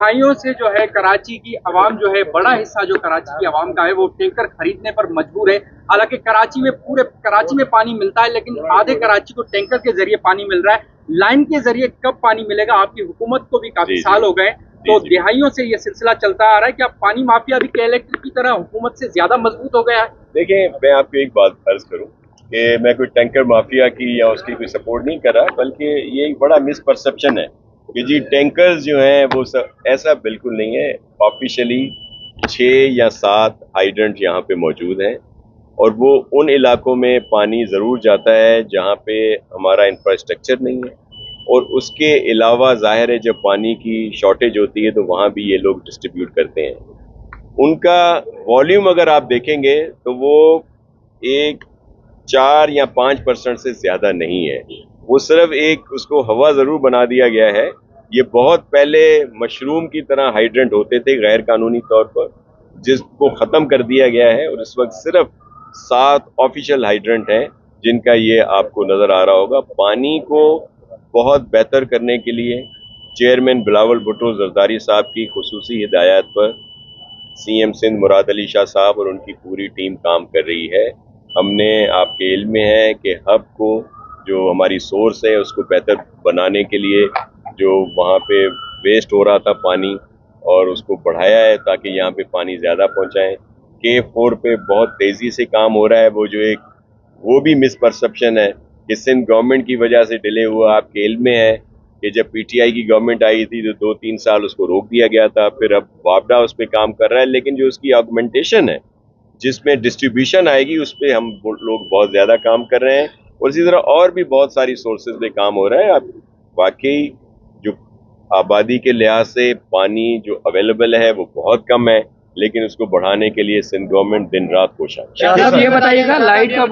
दहाइयों से जो है कराची की आवाम जो है, बड़ा हिस्सा जो कराची की आवाम का है वो टैंकर खरीदने पर मजबूर है। हालांकि कराची में पूरे कराची में पानी मिलता है, लेकिन आधे कराची को टैंकर के जरिए पानी मिल रहा है। लाइन के जरिए कब पानी मिलेगा, आपकी हुकूमत को भी काफी साल हो गए, तो दिहाइयों से ये सिलसिला चलता आ रहा है कि अब पानी माफिया भी कलेक्टर की तरह हुकूमत से ज्यादा मजबूत हो गया है। देखिए, मैं आपको एक बात अर्ज करूं कि मैं कोई टैंकर माफिया की या उसकी कोई सपोर्ट नहीं कर रहा, बल्कि ये एक बड़ा मिसपरसेप्शन है कि जी टैंकर्स जो हैं वो सब, ऐसा बिल्कुल नहीं है। ऑफिशियली 6 या 7 हाइड्रेंट यहाँ पे मौजूद हैं और वो उन इलाकों में पानी ज़रूर जाता है जहाँ पे हमारा इंफ्रास्ट्रक्चर नहीं है, और उसके अलावा जाहिर है जब पानी की शॉर्टेज होती है तो वहाँ भी ये लोग डिस्ट्रीब्यूट करते हैं। उनका वॉल्यूम अगर आप देखेंगे तो वो 4 या 5% से ज़्यादा नहीं है। वो सिर्फ एक उसको हवा ज़रूर बना दिया गया है। ये बहुत पहले मशरूम की तरह हाइड्रेंट होते थे गैर कानूनी तौर पर, जिसको ख़त्म कर दिया गया है, और इस वक्त सिर्फ 7 ऑफिशियल हाइड्रेंट हैं जिनका ये आपको नज़र आ रहा होगा। पानी को बहुत बेहतर करने के लिए चेयरमैन बिलावल भुट्टो जरदारी साहब की खुसूसी हिदायत पर सीएम सिंध मुराद अली शाह साहब और उनकी पूरी टीम काम कर रही है। हमने, आपके इल्म में है कि हब को, जो हमारी सोर्स है, उसको बेहतर बनाने के लिए जो वहाँ पे वेस्ट हो रहा था पानी, और उसको बढ़ाया है ताकि यहाँ पे पानी ज़्यादा पहुँचाएं। K4 पे बहुत तेज़ी से काम हो रहा है। वो भी मिसपरसेप्शन है कि सिंध गवर्नमेंट की वजह से डिले हुआ। आपके इल्म में है कि जब पीटीआई की गवर्नमेंट आई थी तो 2-3 साल उसको रोक दिया गया था, फिर अब वापडा उस पर काम कर रहा है, लेकिन जो उसकी ऑगमेंटेशन है, जिसमें डिस्ट्रीब्यूशन आएगी, उस पर हम लोग बहुत ज़्यादा काम कर रहे हैं, और इसी तरह और भी बहुत सारी सोर्सेज पे काम हो रहा है। अब वाकई जो आबादी के लिहाज से पानी जो अवेलेबल है वो बहुत कम है, लेकिन उसको बढ़ाने के लिए सिंध गवर्नमेंट दिन रात कोशिश। ये बताइएगा लाइट का